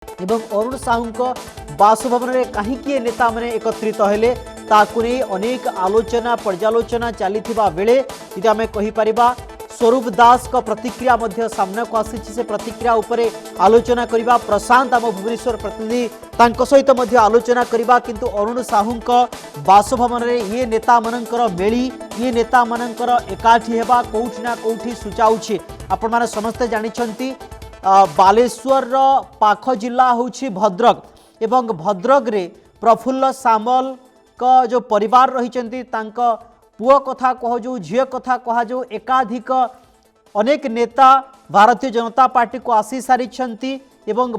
एवं अरुण साहू बासभवन में कहीं नेता मैंने एकत्रित हेले ताकू नहीं अनेक आलोचना पर्यालोचना चली बेले यदि आम कहीपर स्वरूप दास का प्रतिक्रिया मध्य सामना को आसी से प्रतिक्रिया उपरे आलोचना करबा प्रशांत आम भुवनेश्वर प्रतिनिधि तांको सहित मध्य आलोचना करबा किंतु अरुण साहू बासभवन में ये नेता मानकर मेली ये नेता मानकर एकाठी हेबा कोठी ना कोठी सूचाउछि। आपण माने समस्ते जानिछंती बालेश्वर पाख जिला होछि भद्रक एवं भद्रक रे प्रफुल्ल सामल का जो परिवार रही पुओ कथा कह जो झील कथा कह जो एकाधिक अनेक नेता भारतीय जनता पार्टी को आसी सारी एवं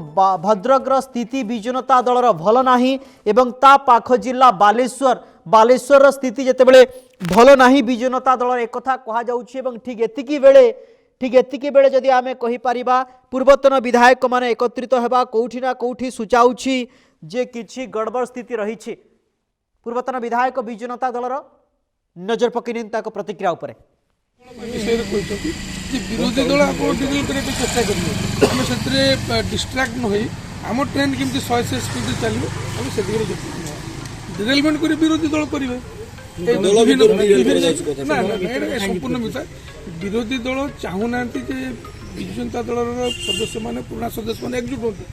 भद्रक स्थिति विजनता दलर भल नाही एवं ता पाख जिला बालेश्वर स्थिति जितेबले भल नाही विजनता दलर एक कथा कह जाउछि एवं ठीक एतिकी बेले जदि आमे कहि परिबा पूर्वतन विधायक माने एकत्रित हेबा कोठी ना कोठी सुचाउछि जे किछि गड़बड़ स्थिति रही। पूर्वतन विधायक विजनता दलर नजर पकईन प्रतिक्रिया उपरे विरोधी दल आप डिटेल करने चेष्टा करेंगे आम से डिस्ट्राक्ट न आम ट्रेन केमती 100 स्पीड चलो आम से डिटेलमेंट कर विरोधी दल करेंगे संपूर्ण मिसा विरोधी दल चाहूना विजु जनता दल सदस्य मैंने पुराना सदस्य मैंने एकजुट होती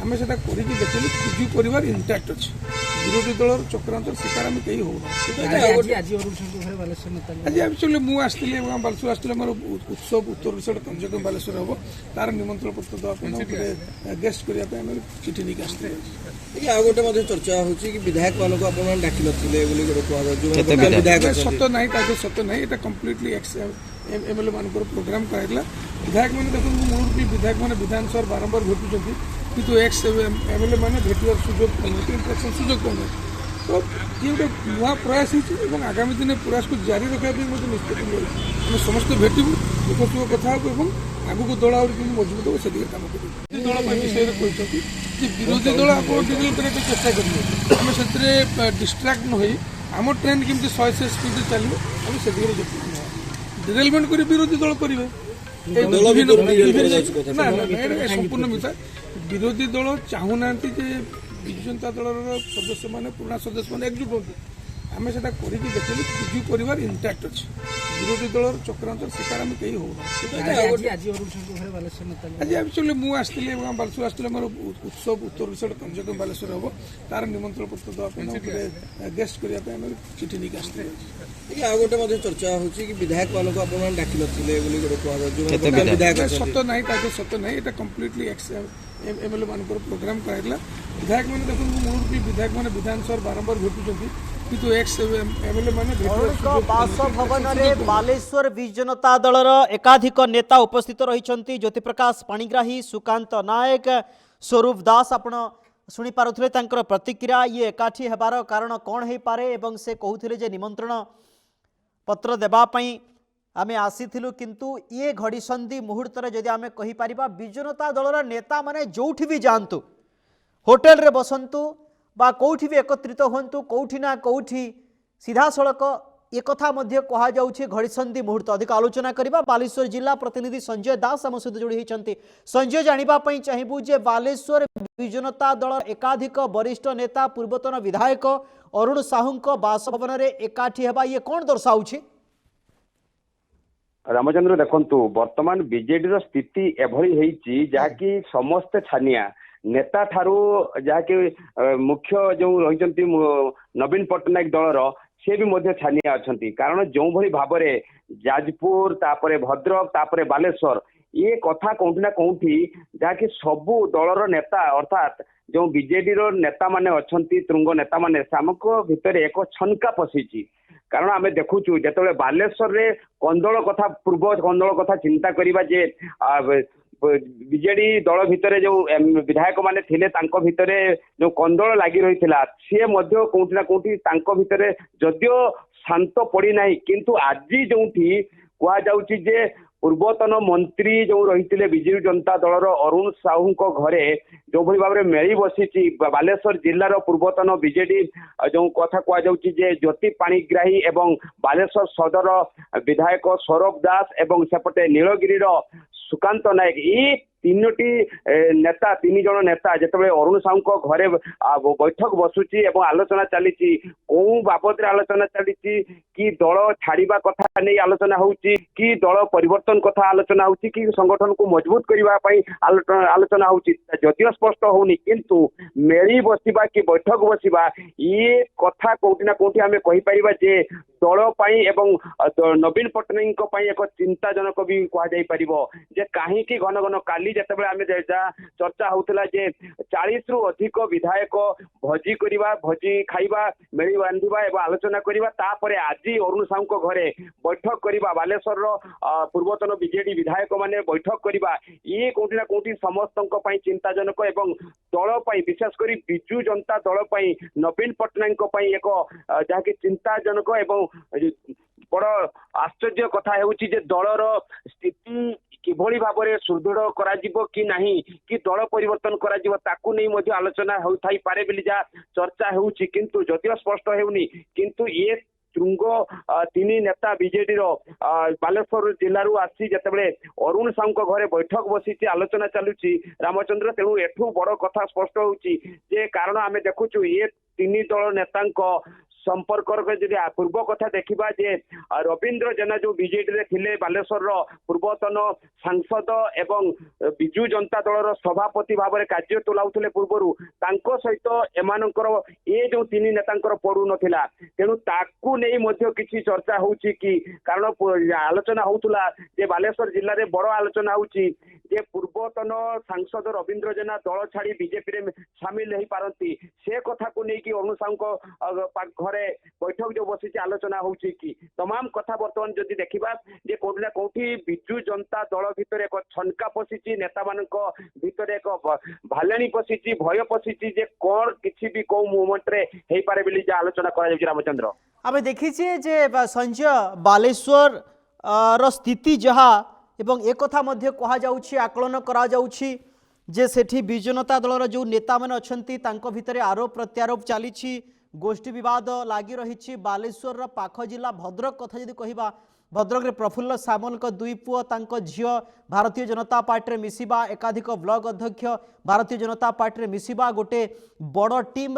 आम से देखिए विजु परिवार इंटैक्ट अच्छे विरोधी दल चक्रांतर शिकार आम कहीं हो आज एक्चुअली मुझे बालेश्वर आसती मोर उत्सव उत्तर विषय कंजक बालेश्वर हम तार निमंत्रण पत्र देवा गेस्ट करने चिठी नहीं आसते गोटे चर्चा हो विधायक मान डाक सत ना सत ना ये कम्प्लीटली एमएलए मान प्रोग्राम कराइला विधायक मैंने देखो मूल विधायक मैंने विधानसभा बारंबार भेटुंट किंतु एक्स एमएलए मैंने भेटार सुजोग इंटरेक्शन सुजोग पाऊना तो ये गोटे नुआ प्रयास हो आगामी दिन प्रयास को जारी रखा निष्पत्ति आम समस्त भेटू दुख सुख कथा और आगू दल आहरी मजबूत हो से कम कर दल विषय कहते विरोधी दल आप डिटेल करने चेष्टा करेंगे आम से डिस्ट्राक्ट न आम ट्रेन केमती 100 स्पीड चलो आम से डिटेलमेंट कर विरोधी दल करेंगे संपूर्ण मिसा विरोधी दल चाहूना विजु जनता दल सदस्य मैंने पुराना सदस्य मैंने एकजुट होती आम से देखिए विजु परिवार इंटैक्ट अच्छे विरोधी दल चक्रांतर शिकार आम कहीं हो आज एक्चुअली मुझे आसती बालेश्वर आसती मोर उत्सव उत्तर विषय कंजक बालेश्वर हम तार निमंत्रण पत्र देवा गेस्ट करने चिठी नहीं आसते गोटे चर्चा हो विधायक मान डाक सत ना सत ना ये कम्प्लीटली एमएलए मान प्रोग्राम कराइला विधायक मैंने देखो मूल विधायक मैंने विधानसभा बारंबार भेटुंट किंतु एक्स एमएलए मान बासभवन में बालेश्वर विजनता दलर एकाधिक नेता उपस्थित रही ज्योति प्रकाश पाणिग्राही सुकांत नायक स्वरूप दास आपण शुणी पारुथिले तांकर प्रतिक्रिया ये एकाठी हेबार कारण कौन हो पारे एवं से कहते जे निमंत्रण पत्र देवाई आमे आसीथिलु किंतु ये घड़ीसंधि मुहूर्त जदि आमे कहि परिबा विजनता दलर नेता माने जोठी भी जानतु होटेल रे बसंतु बा कोठी भी एकत्रित होंतु कोठी ना कोठी सीधा सड़क एक कथा मध्य कहा जाउछि घड़ीसंधि मुहूर्त अधिक आलोचना करबा बालेश्वर जिला प्रतिनिधि संजय दास आम सहित जोड़ी होती संजय जानिबा पई चाहिबु जे बालेश्वर विजनता दल एकाधिक वरिष्ठ नेता पूर्वतन विधायक अरुण साहू बासभवन में एकाठी हेबा ये कौन दर्शाउछि रामचंद्र देखंतु वर्तमान बीजेडी स्थिति एभली होईची जहाँकि समस्त छानिया नेता ठारू जहाँकि मुख्य जो रही नवीन पट्टनायक दलर से भी छानिया अच्छा कारण जो भली भाव में जाजपुर तापरे भद्रक तापरे बालेश्वर ये कथा कौटी ना कौटी जहाँकि सबू दलर नेता अर्थात जो बीजेडी नेता माने अच्छी तुंग नेता माने सामक भितर एक छनका पशिची कारण आम देखुचु जो बालेश्वर रे कंदल कथा पूर्व कंदल कथा चिंता करवा जे बीजेडी दल भितर जो विधायक माने थिले तांको भितर जो कंदल लगी रही सी कौटी ना कौटी भितर जदियो शांत पड़ी ना किंतु आज जो कह जाउची जे पूर्वतन मंत्री जो रही विजु जनता दलर अरुण साहू घरे जो भली भाव में मेली बसी बालेश्वर जिलार पूर्वतन बीजेडी जो कथा कहुचे ज्योति पाणिग्राही एवं बालेश्वर सदर विधायक स्वरूप दास एवं सेपटे नीलगिरी सुकांत नायक ये ତିନୋଟି ନେତା 3 ଜଣ ନେତା ଯେତେବେଳେ ଅରୁଣ ସାହୁଙ୍କ ଘରେ ବୈଠକ ବସୁଛି ଏବଂ ଆଲୋଚନା ଚାଲିଛି କୋଉ ବାବଦରେ ଆଲୋଚନା ଚାଲିଛି କି ଦଳ ଛାଡିବା କଥା ନେଇ ଆଲୋଚନା ହଉଛି କି ଦଳ ପରିବର୍ତ୍ତନ କଥା ଆଲୋଚନା ହଉଛି କି ସଂଗଠନକୁ ମଜବୁତ କରିବା ପାଇଁ ଆଲୋଚନା ହଉଛି ଯଦିଓ ସ୍ପଷ୍ଟ ହଉନି କିନ୍ତୁ ମେଳି ବସିବା କି ବୈଠକ ବସିବା ଇଏ କଥା କୋଉଠି ନା କୋଉଠି ଆମେ କହିପାରିବା ଯେ ଦଳ ପାଇଁ ଏବଂ ନବୀନ ପଟ୍ଟନାୟକଙ୍କ ପାଇଁ ଏକ ଚିନ୍ତାଜନକ ବି କୁହାଯାଇ ପାରିବ ଯେ କାହିଁକି ଘନ ଘନ କାଲି ଯେତେବେଳେ ଆମେ ଯାହା ଚର୍ଚ୍ଚା ହଉଥିଲା ଯେ 40 ରୁ ଅଧିକ ବିଧାୟକ ଭୋଜି ଖାଇବା ମେଳି ବାନ୍ଧିବା ଏବଂ ଆଲୋଚନା କରିବା ତାପରେ ଆଜି ଅରୁଣ ସାହୁଙ୍କ ଘରେ ବୈଠକ କରିବା ବାଲେଶ୍ୱରର ପୂର୍ବତନ ବିଜେଡି ବିଧାୟକ ମାନେ ବୈଠକ କରିବା ଇଏ କୋଉଠି ନା କୋଉଠି ସମସ୍ତଙ୍କ ପାଇଁ ଚିନ୍ତାଜନକ ଏବଂ ଦଳ ପାଇଁ ବିଶେଷ କରି ବିଜୁ ଜନତା ଦଳ ପାଇଁ ନବୀନ ପଟ୍ଟନାୟକଙ୍କ ପାଇଁ ଏକ ଯାହାକି ଚିନ୍ତାଜନକ ଏବଂ ବଡ଼ ଆଶ୍ଚର୍ଯ୍ୟ କଥା ହେଉଛି ଯେ ଦଳର ସ୍ଥିତି କିଭଳି ଭାବରେ ସୁଦୃଢ କରାଯିବ କି ନାହିଁ କି ଦଳ ପରିବର୍ତ୍ତନ କରାଯିବ ତାକୁ ନେଇ ମଧ୍ୟ ଆଲୋଚନା ହେଉଥାଇପାରେ ବୋଲି ଯାହା ଚର୍ଚ୍ଚା ହେଉଛି କିନ୍ତୁ ଯଦିଓ ସ୍ପଷ୍ଟ ହେଉନି କିନ୍ତୁ ଇଏ ଶୃଙ୍ଗ 3 ନେତା ବିଜେଡିର ବାଲେଶ୍ୱର ଜିଲ୍ଲାରୁ ଆସି ଯେତେବେଳେ ଅରୁଣ ସାହୁଙ୍କ ଘରେ ବୈଠକ ବସିଛି ଆଲୋଚନା ଚାଲୁଛି ରାମଚନ୍ଦ୍ର ତେଣୁ ଏଠୁ ବଡ଼ କଥା ସ୍ପଷ୍ଟ ହେଉଛି ଯେ କାରଣ ଆମେ ଦେଖୁଛୁ ଏ 3 ଦଳ ନେତାଙ୍କ संपर्क जदि पूर्व कथा देखा जे रवींद्र जेना जो बीजेडी थे बालेश्वर पूर्वतन सांसद एवं विजु जनता दल सभापति भाव में कार्य तुलाऊले पूर्व सहित एमानकर ये जो 3 नेता पड़ू नाला तेणु ताकू नहीं किसी चर्चा होची कि कारण आलोचना होता जे बालेश्वर जिले में बड़ आलोचना होची जे पूर्वतन सांसद रवींद्र जेना दल छाड़ी बीजेपी में सामिल हो पारती से कथा को लेकिन अरुण साहू घरे बैठक जो बसी आलोचना होची कि तमाम कथा बर्तमान जदि देखा जे कोठी ना कोठी विजु जनता दल भितर एक छनका पशिची नेता मानक भितर एक भालेनी पशिची भय पशिची जे कौन किसी भी कौ मोमेंट रे हेई पारे बिली जे आलोचना करा जाय रामचंद्र आमे देखिछे जे संजय बालेश्वर रो स्थिति जहा एवं एक कथा मध्य कहा जाउछि आकलन करा जाउछि जे सेठी विजु जनता दलर जो नेता माने अछंती तांको भितरे आरोप प्रत्यारोप चलीछि गोष्ठी विवाद लगी रही बालेश्वर पाख जिला भद्रक कथा जदि कहिबा भद्रक रे प्रफुल्ल सामल को 2 पुओ तांको झियो भारतीय जनता पार्टी रे मिसिबा एकाधिक ब्लॉक अध्यक्ष भारतीय जनता पार्टी रे मिसिबा गोटे बड़ टीम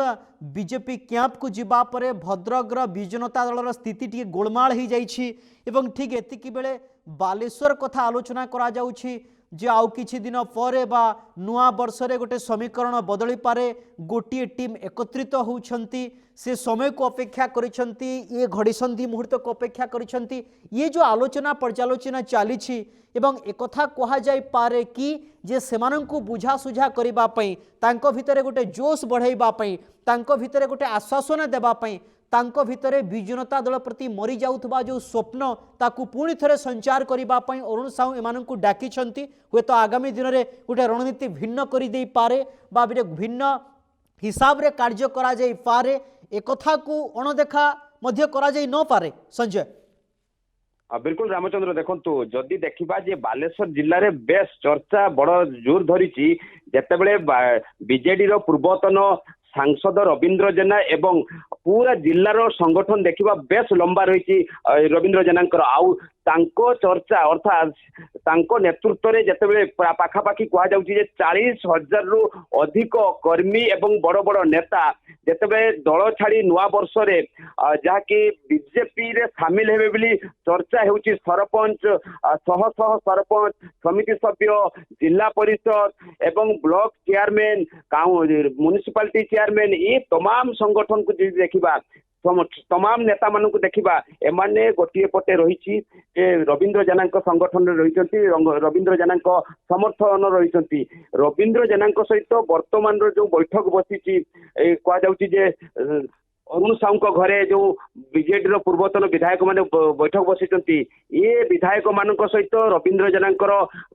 बीजेपी कैंप को जिबा परे भद्रक रो विजु जनता दलर स्थिति टी गोलमाल हो जाइछि एवं ठीक एतिकी बेले बालेश्वर कथा आलोचना करा जाउछि जे आउ किछि दिन परे बा नुआ वर्ष रे गोटे समीकरण बदली पारे गोटे टीम एकत्रित होउछंती से समय को अपेक्षा करिछंती ये घड़ीसंधि मुहूर्त को अपेक्षा करिछंती ये जो आलोचना पर्यालोचना चली एवं एकथा कहा जाय पारे कि जे सेमानंकु बुझा सुझा करिबा पई तांको भितरे गोटे जोश बढ़ाइबा पई तांको भितरे गोटे आश्वासन देबा पई तांको भितरे विजु जनता दल प्रति मरी जाउथबा जो स्वप्न ताकू पुणी थरे संचार करिबा पई अरुण साहू एमानंकु डाकिछंती हुए तो आगामी दिन रे गोटे रणनीति भिन्न करि देई पारे बा भिन्न हिसाब रे कार्य करा जाई पारे एकथा को अणदेखा मध्य करा जाई न पारे संजय बिल्कुल रामचंद्र देखंतु जदि देखिबा जे बालेश्वर जिल्ला रे बेस चर्चा बड़ जोर धरिची जेतेबेले बीजेडी रो पूर्वतन सांसद रवींद्र जेना एवं पूरा जिल्लार संगठन देखिबा बेस लंबा रही रवींद्र जेनांकर आउ तांको चर्चा अर्थात तांको नेतृत्व रे जेतेबेले पाखापाखी कहा जाउची जे 40,000 रु अधिक कर्मी एवं बड़ बड़ नेता जेतेबेले दल छाड़ी नुआ वर्ष रे जहाँकि बीजेपी रे सामिल हेबे बोली चर्चा हेउची सरपंच शह शह सरपंच समिति सभ्य जिला परिषद एवं ब्लॉक चेयरमैन म्युनिसिपालिटी चेयरमैन ये तमाम संगठन को देखिबा तमाम नेता मानक देखिबा एमाने गोटे पटे रही रवींद्र जेना संगठन रही रवींद्र जेना समर्थन रही रवींद्र जेना सहित वर्तमान जो बैठक बसी कह जाउची अरुण साहू घरे जो बीजेडी पूर्वतन विधायक माने बैठक बसी ये विधायक मान सहित रवींद्र जेना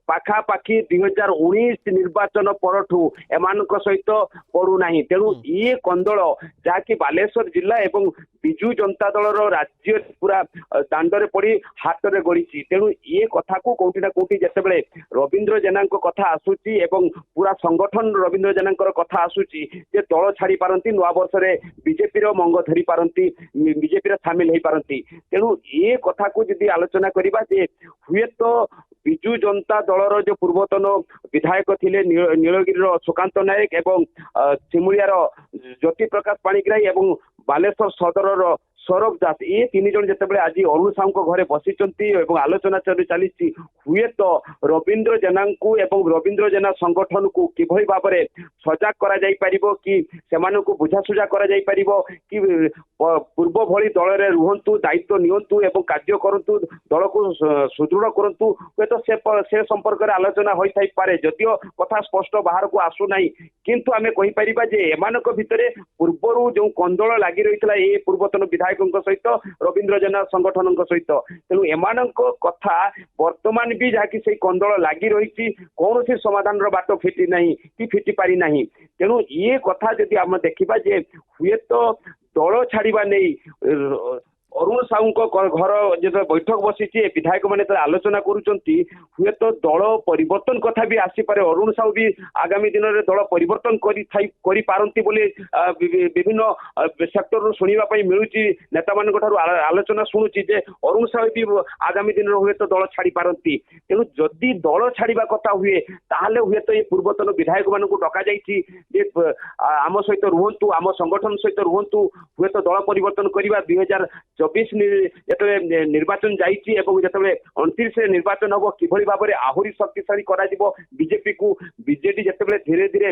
पाखापाखी 2019 निर्वाचन परठू एमान सहित पड़ूना तेणु ये कंदल जहाँकि बालेश्वर जिला एवं विजु जनता दल राज्य पूरा दांडे पड़ी हाथ में गड़ी तेणु ये कथा को कोठी ना कोठी जितेबाला रवींद्र जेना कथा आसूची एवं पूरा संगठन रवींद्र जेना कथा आसूची जे दल छाड़ी पारती नुआ वर्ष में बीजेपी मंग धरी पारती बीजेपी सामिल हो पारती तेणु ये कथा को जदि आलोचना करवा जे हुए तो ବିଜୁ ଜନତା ଦଳର ଯୋଉ ପୂର୍ବତନ ବିଧାୟକ ଥିଲେ ନୀଳଗିରିର ସୁକାନ୍ତ ନାୟକ ଏବଂ ସିମୁଳିଆର ଜ୍ୟୋତି ପ୍ରକାଶ ପାଣିଗ୍ରାହୀ ଏବଂ ବାଲେଶ୍ୱର ସଦରର ସୌରଭ ଦାସ ଏ ତିନି ଜଣ ଯେତେବେଳେ ଆଜି ଅରୁଣ ସାହୁଙ୍କ ଘରେ ବସିଛନ୍ତି ଏବଂ ଆଲୋଚନା ଚାଲିଛି ହୁଏତ ରବୀନ୍ଦ୍ର ଜେନାଙ୍କୁ ଏବଂ ରବୀନ୍ଦ୍ର ଜେନା ସଂଗଠନକୁ କିଭଳି ଭାବରେ ସଜାଗ କରାଯାଇ ପାରିବ କି ସେମାନଙ୍କୁ ବୁଝାସୁଝା କରାଯାଇ ପାରିବ କି ପୂର୍ବ ଭଳି ଦଳରେ ରୁହନ୍ତୁ ଦାୟିତ୍ୱ ନିଅନ୍ତୁ ଏବଂ କାର୍ଯ୍ୟ କରନ୍ତୁ ଦଳକୁ ସୁଦୃଢ କରନ୍ତୁ ହୁଏତ ସେ ସମ୍ପର୍କରେ ଆଲୋଚନା ହୋଇଥାଇପାରେ ଯଦିଓ କଥା ସ୍ପଷ୍ଟ ବାହାରକୁ ଆସୁନାହିଁ କିନ୍ତୁ ଆମେ କହିପାରିବା ଯେ ଏମାନଙ୍କ ଭିତରେ ପୂର୍ବରୁ ଯେଉଁ କନ୍ଦଳ ଲାଗି ରହିଥିଲା ଏ ପୂର୍ବତନ ବିଧାୟକଙ୍କ ସହିତ ରବୀନ୍ଦ୍ର ଜେନା ସଂଗଠନଙ୍କ ସହିତ ତେଣୁ ଏମାନଙ୍କ କଥା ବର୍ତ୍ତମାନ ବି ଯାହାକି ସେଇ କନ୍ଦଳ ଲାଗି ରହିଛି କୌଣସି ସମାଧାନର ବାଟ ଫିଟି ନାହିଁ କି ଫିଟି ପାରି ନାହିଁ ତେଣୁ ଇଏ କଥା ଯଦି ଆମେ ଦେଖିବା ଯେ ହୁଏତ ଦଳ ଛାଡିବା ନେଇ ଅରୁଣ ସାହୁଙ୍କ ଘର ଯେତେବେଳେ ବୈଠକ ବସିଛି ଏ ବିଧାୟକ ମାନେ ଯେତେବେଳେ ଆଲୋଚନା କରୁଛନ୍ତି ହୁଏତ ଦଳ ପରିବର୍ତ୍ତନ କଥା ବି ଆସିପାରେ ଅରୁଣ ସାହୁ ବି ଆଗାମୀ ଦିନରେ ଦଳ ପରିବର୍ତ୍ତନ କରିପାରନ୍ତି ବୋଲି ବିଭିନ୍ନ ସେକ୍ଟରରୁ ଶୁଣିବା ପାଇଁ ମିଳୁଛି ନେତାମାନଙ୍କ ଠାରୁ ଆଲୋଚନା ଶୁଣୁଛି ଯେ ଅରୁଣ ସାହୁ ବି ଆଗାମୀ ଦିନରେ ହୁଏତ ଦଳ ଛାଡି ପାରନ୍ତି ତେଣୁ ଯଦି ଦଳ ଛାଡିବା କଥା ହୁଏ ତାହେଲେ ହୁଏତ ଏ ପୂର୍ବତନ ବିଧାୟକ ମାନଙ୍କୁ ଡକାଯାଇଛି ଯେ ଆମ ସହିତ ରୁହନ୍ତୁ ଆମ ସଂଗଠନ ସହିତ ରୁହନ୍ତୁ ହୁଏତ ଦଳ ପରିବର୍ତ୍ତନ କରିବା 2024 ଯେତେବେଳେ ନିର୍ବାଚନ ଯାଇଛି ଏବଂ ଯେତେବେଳେ 29 ନିର୍ବାଚନ ହବ କିଭଳି ଭାବରେ ଆହୁରି ଶକ୍ତିଶାଳୀ କରାଯିବ ବିଜେପିକୁ ବିଜେଡି ଯେତେବେଳେ ଧୀରେ ଧୀରେ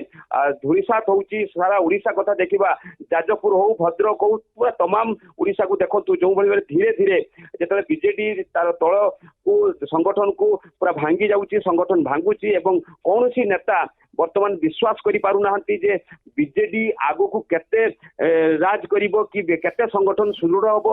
ଧୂଳିସାତ ହଉଛି ସାରା ଓଡିଶା କଥା ଦେଖିବା ଯାଜପୁର ହଉ ଭଦ୍ରକ ହଉ ପୁରା ତମାମ ଓଡିଶାକୁ ଦେଖନ୍ତୁ ଯେଉଁଭଳି ଭାବରେ ଧୀରେ ଧୀରେ ଯେତେବେଳେ ବିଜେଡି ତାର ତଳକୁ ସଂଗଠନକୁ ପୁରା ଭାଙ୍ଗି ଯାଉଛି ସଂଗଠନ ଭାଙ୍ଗୁଛି ଏବଂ କୌଣସି ନେତା ବର୍ତ୍ତମାନ ବିଶ୍ୱାସ କରିପାରୁନାହାନ୍ତି ଯେ ବିଜେଡି ଆଗକୁ କେତେ ରାଜ କରିବ କି କେତେ ସଂଗଠନ ସୁଦୃଢ ହବ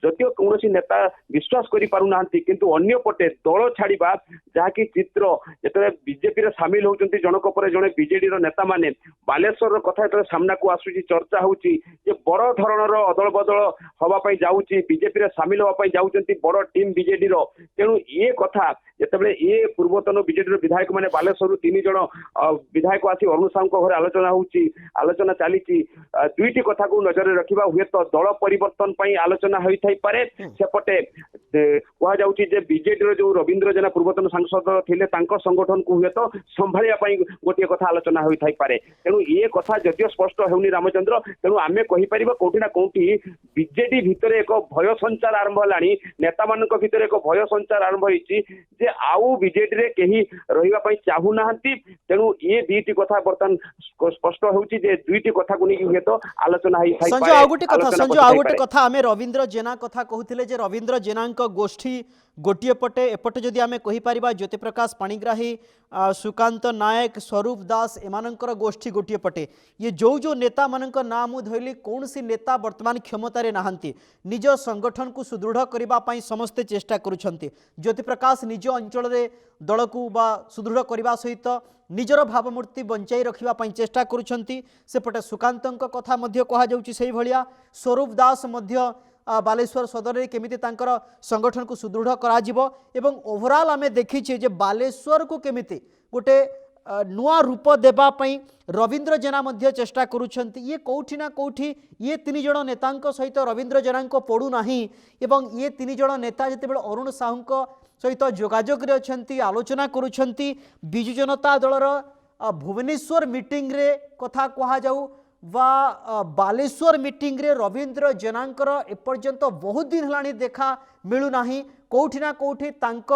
ଯଦିଓ କୌଣସି ନେତା ବିଶ୍ୱାସ କରିପାରୁନାହାନ୍ତି କିନ୍ତୁ ଅନ୍ୟପଟେ ଦଳ ଛାଡିବା ଯାହାକି ଚିତ୍ର ଯେତେବେଳେ ବିଜେପିରେ ସାମିଲ ହଉଛନ୍ତି ଜଣକ ପରେ ଜଣେ ବିଜେଡିର ନେତାମାନେ ବାଲେଶ୍ୱରର କଥା ଯେତେବେଳେ ସାମ୍ନାକୁ ଆସୁଛି ଚର୍ଚ୍ଚା ହଉଛି ଯେ ବଡ ଧରଣର ଅଦଳ ବଦଳ ହବା ପାଇଁ ଯାଉଛି ବିଜେପିରେ ସାମିଲ ହବା ପାଇଁ ଯାଉଛନ୍ତି ବଡ ଟିମ୍ ବିଜେଡିର ତେଣୁ ଏ କଥା ଯେତେବେଳେ ଏ ପୂର୍ବତନ ବିଜେଡିର ବିଧାୟକ ମାନେ ବାଲେଶ୍ୱରରୁ 3 ଜଣ ବିଧାୟକ ଆସି ଅରୁଣ ସାହୁଙ୍କ ଘରେ ଆଲୋଚନା ଚାଲିଛି ଦୁଇଟି କଥାକୁ ନଜରରେ ରଖିବା ହୁଏତ ଦଳ ପରିବର୍ତ୍ତନ ପାଇଁ ଆଲୋଚନା ହୋଇଥାଇପାରେ ସେପଟେ କୁହାଯାଉଛି ଯେ ବିଜେଡିର ଯୋଉ ରବୀନ୍ଦ୍ର ଜେନା ପୂର୍ବତନ ସାଂସଦ ଥିଲେ ତାଙ୍କ ସଂଗଠନକୁ ହୁଏତ ସମ୍ଭାଳିବା ପାଇଁ ଗୋଟିଏ କଥା ଆଲୋଚନା ହୋଇଥାଇପାରେ ତେଣୁ ଏ କଥା ଯଦିଓ ସ୍ପଷ୍ଟ ହେଉନି ରାମଚନ୍ଦ୍ର ତେଣୁ ଆମେ କହିପାରିବା କୋଉଠି ନା କୋଉଠି ବିଜେଡି ଭିତରେ ଏକ ଭୟ ସଞ୍ଚାର ଆରମ୍ଭ ହେଲାଣି ନେତାମାନଙ୍କ ଭିତରେ ଏକ ଭୟ ସଞ୍ଚାର ଆରମ୍ଭ ହେଇଛି ଯେ ଆଉ ବିଜେଡିରେ କେହି ରହିବା ପାଇଁ ଚାହୁଁନାହାନ୍ତି ତେଣୁ ଏ ଦୁଇଟି କଥା ବର୍ତ୍ତମାନ ସ୍ପଷ୍ଟ ହେଉଛି ଯେ ଦୁଇଟି କଥାକୁ ନେଇକି ହୁଏତ ଆଲୋଚନା ହେଇଥାଇପାରେ संजय ଆଉ गोटे कथा आमे रवींद्र जेना कथा कहूथिले जे रवींद्र जेनांक गोष्ठी गोटे पटे एपटे जदि आमे कहि परिबा ज्योति प्रकाश पाणिग्राही सुकांत नायक स्वरूप दास एमानंकर गोष्ठी गोटे पटे ये जो नेता मानक नाम धइली कौन सी नेता वर्तमान क्षमता रे नाहंती निज संगठन को सुदृढ़ करबा पई समस्ते चेष्टा करूछंती ज्योति प्रकाश निज अंचल रे दल को बा सुदृढ़ करबा सहित निजर भावमूर्ति बंचाई रखिबा पई चेष्टा करूछंती सेपटे सुकांतंक कथा मध्य कहा जाउची सेही भलिया स्वरूप दास मध्य बालेश्वर सदर में केमिति तांकर संगठन को सुदृढ़ करा एवं ओवरऑल आमे देखिछे जे बालेश्वर को केमिति गोटे नुआ रूप देबा पई रवींद्र जेना मध्य चेष्टा करूछंती ये कोठी ना कोठी ये 3 जण नेतांक सहित रवींद्र जेनांक पड़ू नाही एवं ये 3 जण नेता जेतेबेले अरुण साहुंक सहित जोगाजोग रे अछंती आलोचना करूछंती बिजु जनता दलर भुवनेश्वर मीटिंग रे कथा कहा जाऊ वा बालेश्वर मीटिंग रे रवींद्र जेनांकर एपर्यंत बहुत दिन हलानी देखा मिलू नाही कोठी ना कोठी तांक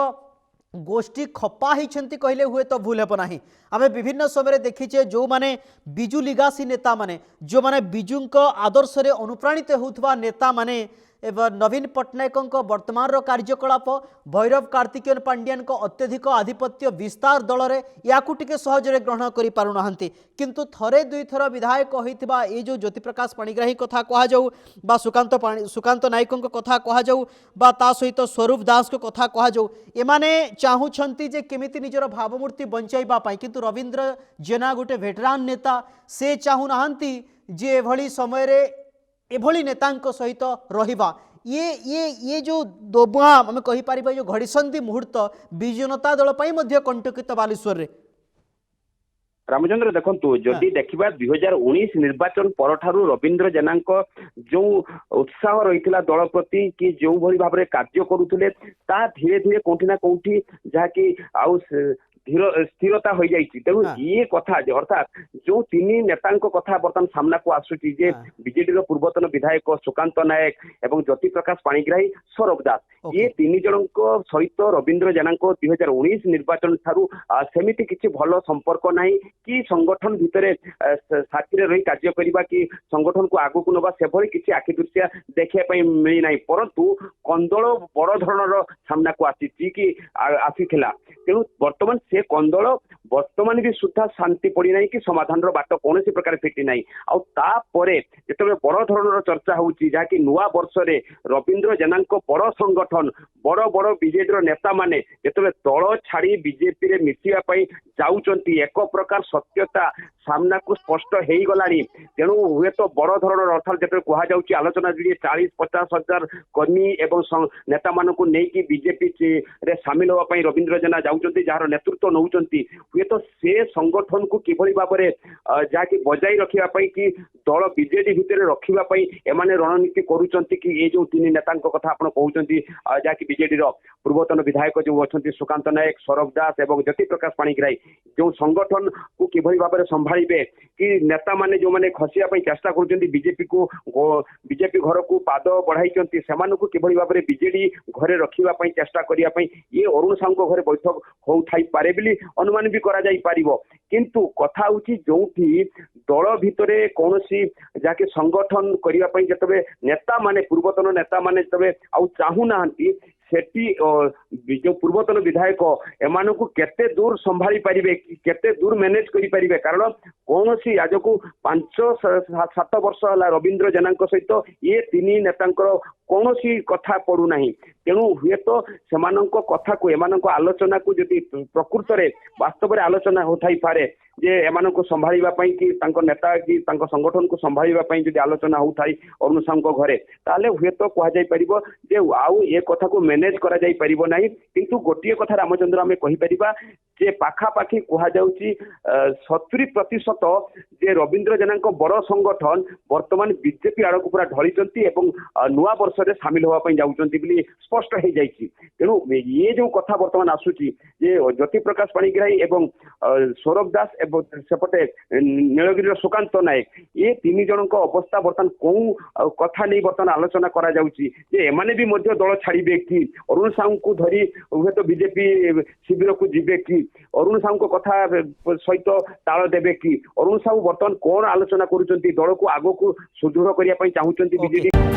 गोष्ठी खपा ही कहले हुए तो भूल हे ना आम विभिन्न समय देखीचे जो माने बिजु लिगासी नेता माने जो माने बिजुंक आदर्श रे अनुप्राणित होउथबा नेता माने एवं नवीन पट्टनायक वर्तमान कार्यकलाप भैरव कार्तिकेयन पांड्यान अत्यधिक आधिपत्य विस्तार दल में या सहजरे ग्रहण कर पारना किंतु थरे दुई थर विधायक होता ये जो ज्योति प्रकाश पाणिग्राही कथा कह जाऊ बा सुकांत नायक कथा कह जाऊ बा ता सहित स्वरूप दास को कथा कह जाऊ एमाने चाहूँगी जे केमिति निजर भावमूर्ति बंचाइबा पाई किंतु रवींद्र जेना गोटे भेटरान नेता से चाहूना जे एभली समय रे एभली नेतांक सहित रहिबा ये जो दोबुआ आम कहि परिबा जो घड़ीसंधि मुहूर्त बिजु जनता दल पई मध्य कंटकित बालेश्वर रे रामचंद्र देखंतु जदि देखिबा 2019 निर्वाचन परठारु रवींद्र जेनांको जो उत्साह रहितला दल प्रति कि जो भली भाबरे कार्य करूथिले ता धीरे धीरे कोठी ना कोठी जाकी आउ स्थिरता हो जाइछि तेणु ये कथा अर्थात जो तीन नेतांको कथा बर्तमान सामना को आसुची जे बीजेडी रो पूर्वतन विधायक सुकांत नायक एवं ज्योति प्रकाश पाणिग्राही सौरभ दास ये तीन जनको सहित रवींद्र जेनांको 2019 निर्वाचन थारु सेमिति किछि भलो संपर्क नाही कि संगठन भितरे साथी रे रही कार्य करिबा कि संगठन को आगु को नबा सेभली किछि आखि दृश्य देखिया पई मिली नाही परंतु कंदळ बड़ धरणर सामना को आसीछि कि आसीथिला तेणु वर्तमान से कंदल वर्तमान भी सुधा शांति पड़ी ना कि समाधान बाट कौन प्रकार फिटी ना आउे जो बड़ धरण चर्चा होची जहाँकि नुआ वर्ष रे रवींद्र जेनांको बड़ संगठन बड़ बड़ बीजेडी नेता माने जो दल छाड़ी बीजेपी रे मिसिया जाउचंती एक प्रकार सत्यता सामना को स्पष्ट हो गला तेणु हुए तो बड़ धरण अर्थात जो कहुच्छी आलोचना 40-50 हजार कर्मी एवं नेता मानक नहीं बीजेपी रे सामिल होगापी रवींद्र जेना जाउचंती जार नेतृत्व नौचंती हुए तो से संगठन को किभली भाव में जहाँकि बजाई रखापी कि दल बीजेडी भितर रखापी एमाने रणनीति करुचंती कि ये जो तीन नेता कथा आप कहते जहाँकि बीजेडी पूर्वतन विधायक जो अच्छा सुकांत नायक सौरभ दास एवं ज्योति प्रकाश पाणिग्राही जो संगठन को किभली भाव में संभाळिबे कि नेता माने जो माने खसिया चेष्टा करुचंती बीजेपी को बीजेपी घर को पाद बढ़ाई सेमानकु किभली भाव में बीजेडी घरे रखिबा चेष्टा करिया ये अरुण साहू घरे बैठक हो थाई पारे बिली अनुमान भी करा जाई पारिबो किंतु कथा होची जोठी दल भितरे कोनोसी जाके संगठन करिया पई जतबे नेता माने पूर्वतन नेता माने जतबे आउ चाहू नाहंती सेठी जो पूर्वतन विधायक एमान को केते दूर संभाली पारिबे केते दूर मैनेज करि पारिबे कारण कौन सी आज को 5-7 वर्ष है रवींद्र जेनांको सहित ये तीन नेतांकर कौन सी कथा पड़ू ना तेणु हुए तो सेमानंको कथा को एमानंको आलोचना को जदि प्रकृत में वास्तव में आलोचना होथाई पारे जे एमानंको संभाळिबा पई कि तांको नेता कि तांको संगठन को संभाळिबा पई जदि आलोचना होथाई अरुण साहू घरे ताले हुए तो कह जाई परिबो जे आउ ए कथा को मैनेज करा जाई परिबो नाही किंतु गोटिए कथा रामचंद्र आमे कहि परिबा जे पाखापाखि कह जाउची 70% जे रवींद्र जेनांको बड़ संगठन वर्तमान बीजेपी आड़क पूरा ढलिचंती एवं नुआ वर्ष रे शामिल होवा पई जाउचंती बिली स्पष्ट हो जाइछि तेणु ये जो कथा वर्तमान आसुची जे ज्योति प्रकाश पाणिग्राही एवं सौरभ दास एवं सेपटे नीलगिरी सुकांत नायक ये तीन जन अवस्था बर्तमान कौ कथा नहीं बर्तमान आलोचना करा जाउची जे एमाने भी मध्य दल छाड़िबे कि अरुण साहू को धरी हुए तो बीजेपी शिविर को जिबे कि अरुण साहू को कथा सहित ताल देबे कि अरुण साहू बर्तमान कौन आलोचना करुचंती दल को आगो को सुदृढ़ करिया पई चाहूचंती बीजेडी